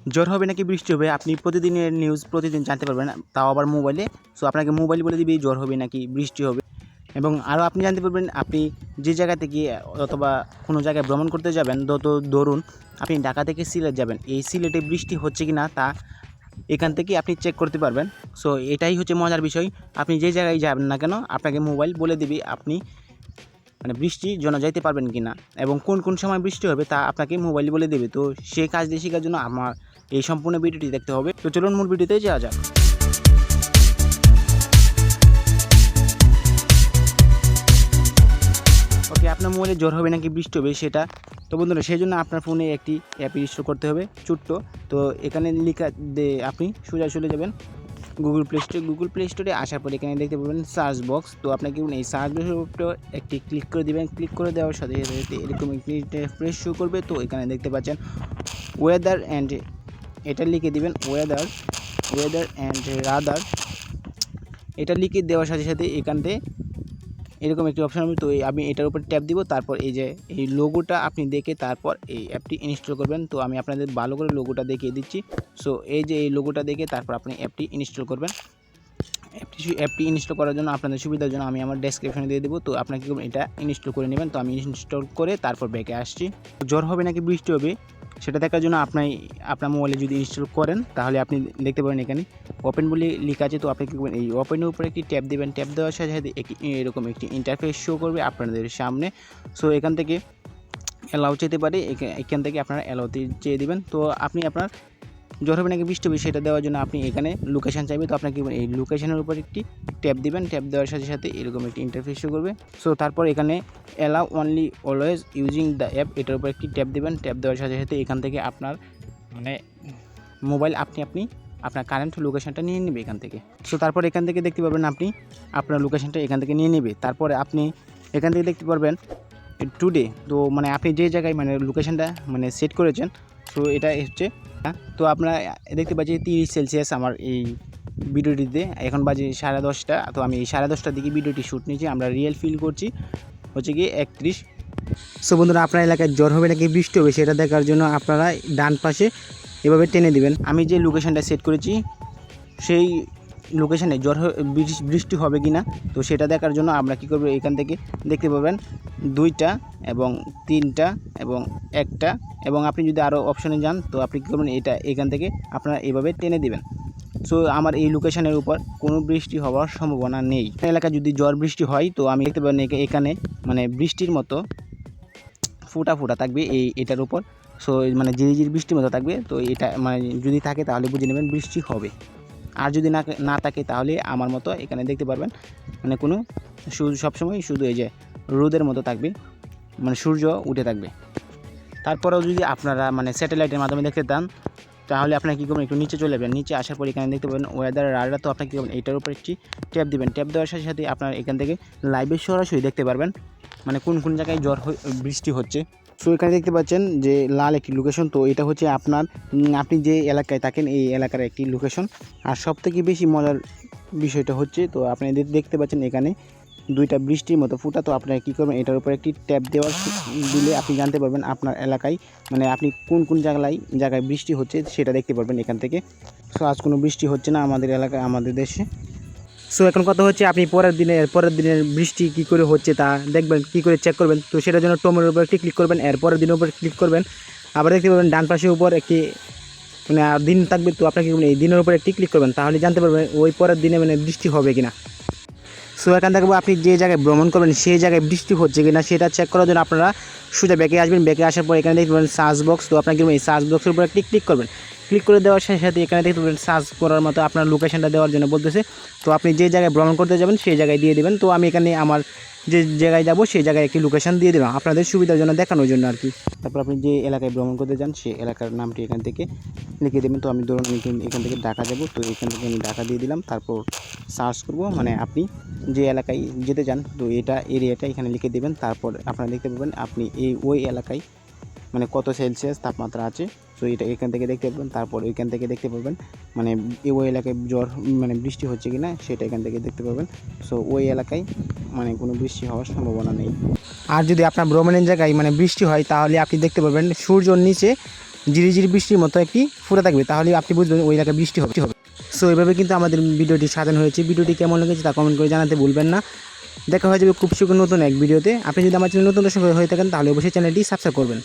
জ্বর হবে নাকি বৃষ্টি হবে আপনি প্রতিদিনের নিউজ প্রতিদিন জানতে পারবেন, তাও আবার মোবাইলে। সো আপনাকে মোবাইল বলে দিবে জ্বর হবে নাকি বৃষ্টি হবে। এবং আরও আপনি জানতে পারবেন আপনি যে জায়গা থেকে অথবা কোনো জায়গায় ভ্রমণ করতে যাবেন, ধরুন আপনি ঢাকা থেকে সিলেট যাবেন, এই সিলেটে বৃষ্টি হচ্ছে কি না তা এখান থেকে আপনি চেক করতে পারবেন। সো এটাই হচ্ছে মজার বিষয়, আপনি যে জায়গায় যাবেন না কেন আপনাকে মোবাইল বলে দিবে আপনি মানে বৃষ্টির জন্য যাইতে পারবেন কি না এবং কোন কোন সময় বৃষ্টি হবে তা আপনাকে মোবাইল বলে দেবে। তো সেই কাজটি শেখার জন্য আমার এই সম্পূর্ণ ভিডিওটি দেখতে হবে। তো চলুন মূল ভিডিওতে যাওয়া যাক। ওকে, আপনার মোবাইলে জ্বর হবে নাকি বৃষ্টি হবে সেটা তো বন্ধুরা সেই জন্য আপনার ফোনে একটি অ্যাপ ইনস্টল করতে হবে ছোট্ট। তো এখানে লেখা আপনি সোজা চলে যাবেন গুগল প্লে স্টোরে আসার পর এখানে দেখতে পাবেন সার্চ বক্স। তো আপনাকে এই সার্চ বক্সের উপর একটি ক্লিক করে দেবেন। ক্লিক করে দেওয়ার সাথে সাথে এরকম একটি ইন্টারফেস শো করবে। তো এখানে দেখতে পাচ্ছেন ওয়েদার অ্যান্ড, এটা লিখে দিবেন ওয়েদার অ্যান্ড রাদার। এটা লিখে দেওয়ার সাথে সাথে এখান থেকে এরকম একটি অপশন হবে। তো আমি এটার উপর ট্যাপ দিব, তারপর এই যে এই লোগোটা আপনি দেখে তারপর এই অ্যাপটি ইনস্টল করবেন। তো আমি আপনাদের ভালো করে লোগোটা দেখিয়ে দিচ্ছি। সো এই যে এই লোগোটা দেখে তারপর আপনি অ্যাপটি ইনস্টল করবেন। অ্যাপটি ইনস্টল করার জন্য আপনাদের সুবিধার জন্য আমি আমার ডেসক্রিপশনে দিয়ে দেবো। তো আপনাকে এটা ইনস্টল করে নেবেন। তো আমি ইনস্টল করে তারপর ব্যাকে আসছি। জ্বর হবে নাকি বৃষ্টি হবে সেটা দেখার জন্য আপনার মোবাইলে যদি ইনস্টল করেন তাহলে আপনি দেখতে পারেন এখানে ওপেন বলে লেখা আছে। তো আপনি কী করবেন, এই ওপেনের উপরে একটি ট্যাপ দেবেন। ট্যাপ দেওয়ার সাথে সাথে এরকম একটি ইন্টারফেস শো করবে আপনাদের সামনে। সো এখান থেকে অ্যালাউ চেতে পারে, এখান থেকে আপনারা অ্যালাউতে চেয়ে দেবেন। তো আপনি আপনার জ্বর হবে নাকি বৃষ্টি হবে সেটা দেওয়ার জন্য আপনি এখানে লোকেশান চাইবে। তো আপনাকে এই লোকেশানের উপর একটি ট্যাপ দিবেন। ট্যাপ দেওয়ার সাথে সাথে এরকম একটি ইন্টারফেস শো করবে। সো তারপর এখানে allow only always using the app, এটার উপর একটি ট্যাপ দিবেন। ট্যাপ দেওয়ার সাথে সাথে এখান থেকে আপনার মানে মোবাইল আপনি আপনার কারেন্ট লোকেশানটা নিয়ে নেবে এখান থেকে। সো তারপর এখান থেকে দেখতে পাবেন আপনি আপনার লোকেশানটা এখান থেকে নিয়ে নেবে। তারপরে আপনি এখান থেকে দেখতে পারবেন টুডে। তো মানে আপনি যে জায়গায় মানে লোকেশানটা মানে সেট করেছেন, সো এটা হচ্ছে। তো আপনারা দেখতে পাচ্ছি 30 সেলসিয়াস আমার এই ভিডিওটিতে এখন বাজে 10:30। তো আমি এই 10:30টার দিকে ভিডিওটি শ্যুট নিয়েছি। আমরা রিয়েল ফিল করছি হচ্ছে গিয়ে 31। সো বন্ধুরা আপনার এলাকায় জ্বর হবে নাকি বৃষ্টি হবে সেটা দেখার জন্য আপনারা ডান পাশে এভাবে টেনে দিবেন। আমি যে লোকেশানটা সেট করেছি সেই লোকেশানে বৃষ্টি হবে কি না তো সেটা দেখার জন্য আমরা কী করবো, এখান থেকে দেখতে পাবেন 2টা এবং 3টা এবং 1টা এবং আপনি যদি আরও অপশনে যান তো আপনি কী করবেন, এটা এখান থেকে আপনারা এইভাবে টেনে দিবেন। সো আমার এই লোকেশানের উপর কোনো বৃষ্টি হওয়ার সম্ভাবনা নেই। এলাকায় যদি ঝড় বৃষ্টি হয় তো আমি দেখতে পাবেন এখানে মানে বৃষ্টির মতো ফোঁটা থাকবে এটার উপর। সো মানে ঝিরিঝিরি বৃষ্টির মতো থাকবে। তো এটা মানে যদি থাকে তাহলে বুঝে নেবেন বৃষ্টি হবে। আর যদি না থাকে তাহলে আমার মতো এখানে দেখতে পারবেন মানে কোনো সবসময় শুধু এই যে রোদের মতো থাকবে, মানে সূর্য উঠে থাকবে। তারপরেও যদি আপনারা মানে স্যাটেলাইটের মাধ্যমে দেখতে চান তাহলে আপনারা কী করবেন, একটু নিচে চলে যাবেন। নিচে আসার পর এখানে দেখতে পাবেন ওয়েদার রাডার। তো আপনারা কী করবেন, এটার উপর একটি ট্যাপ দিবেন। ট্যাপ দেওয়ার সাথে সাথে আপনারা এখান থেকে লাইভে সরাসরি দেখতে পারবেন মানে কোন কোন জায়গায় বৃষ্টি হচ্ছে। সো এখানে দেখতে পাচ্ছেন যে লাল একটি লোকেশন। তো এটা হচ্ছে আপনি যে এলাকায় থাকেন এই এলাকার একটি লোকেশন। আর সবথেকে বেশি মজার বিষয়টা হচ্ছে, তো আপনি দেখতে পাচ্ছেন এখানে 2টা বৃষ্টির মতো ফোঁটা। তো আপনারা কী করবেন, এটার উপর একটি ট্যাপ দিলে আপনি জানতে পারবেন আপনার এলাকায় মানে আপনি কোন কোন জায়গায় বৃষ্টি হচ্ছে সেটা দেখতে পারবেন এখান থেকে। সো আজ কোনো বৃষ্টি হচ্ছে না আমাদের এলাকায়, আমাদের দেশে। সো এখন কথা হচ্ছে আপনি পরের দিনের বৃষ্টি কী করে হচ্ছে তা দেখবেন, কী করে চেক করবেন। তো সেটার জন্য টোমের উপর একটি ক্লিক করবেন, পরের দিনের উপর ক্লিক করবেন। আবার দেখতে পাবেন ডান পাশের উপর একটি মানে দিন থাকবে। তো আপনাকে এই দিনের উপর একটি ক্লিক করবেন, তাহলে জানতে পারবেন ওই পরের দিনে মানে বৃষ্টি হবে কিনা। সো এখান থেকে আপনি যে জায়গায় ভ্রমণ করবেন সেই জায়গায় বৃষ্টি হচ্ছে কিনা সেটা চেক করার জন্য আপনারা সোজা ব্যাকে আসবেন। ব্যাকে আসার পর এখানে দেখতে পাবেন সার্চ বক্স। তো আপনাকে এই সার্চ বক্সের উপর একটি ক্লিক করবেন। ক্লিক করে দেওয়ার সাথে সাথে এখানে দেখতে পাবেন সার্চ করার মতো আপনার লোকেশনটা দেওয়ার জন্য বলতেছে। তো আপনি যে জায়গায় ভ্রমণ করতে যাবেন সেই জায়গায় দিয়ে দেবেন। তো আমি এখানে আমার যে জায়গায় যাব সেই জায়গায় একটি লোকেশন দিয়ে দেবেন আপনাদের সুবিধার জন্য, দেখানোর জন্য আর কি। তারপর আপনি যে এলাকায় ভ্রমণ করতে যান সেই এলাকার নামটি এখান থেকে লিখে দেবেন। তো আমি ধরুন এখান থেকে ঢাকা যাব, তো এখান থেকে আমি ঢাকা দিয়ে দিলাম। তারপর সার্চ করব মানে আপনি যে এলাকায় যেতে চান তো এরিয়াটা এখানে লিখে দেবেন। তারপর আপনারা দেখতে পাবেন আপনি ওই এলাকায় মানে কত সেলসিয়াস তাপমাত্রা আছে। সো এটা এখান থেকে দেখতে পাবেন। তারপর এখান থেকে দেখতে পাবেন মানে ওই এলাকায় মানে বৃষ্টি হচ্ছে কি না সেটা এখান থেকে দেখতে পাবেন। সো ওই এলাকায় মানে কোনো বৃষ্টি হওয়ার সম্ভাবনা নেই। আর যদি আপনার ভ্রমণের জায়গায় মানে বৃষ্টি হয় তাহলে আপনি দেখতে পাবেন সূর্যর নিচে ঝিরিঝিরি বৃষ্টির মতো একটি ফোঁটা থাকবে, তাহলে আপনি বুঝবেন ওই এলাকায় বৃষ্টি হবে। সো এভাবে কিন্তু আমাদের ভিডিওটি সাজানো হয়েছে। ভিডিওটি কেমন লেগেছে তা কমেন্ট করে জানাতে ভুলবেন না। দেখা হয়ে যাবে খুব শীঘ্র নতুন এক ভিডিওতে। আপনি যদি আমার চ্যানেল নতুন দর্শক হয়ে থাকেন তাহলে অবশ্যই চ্যানেলটি সাবস্ক্রাইব করবেন।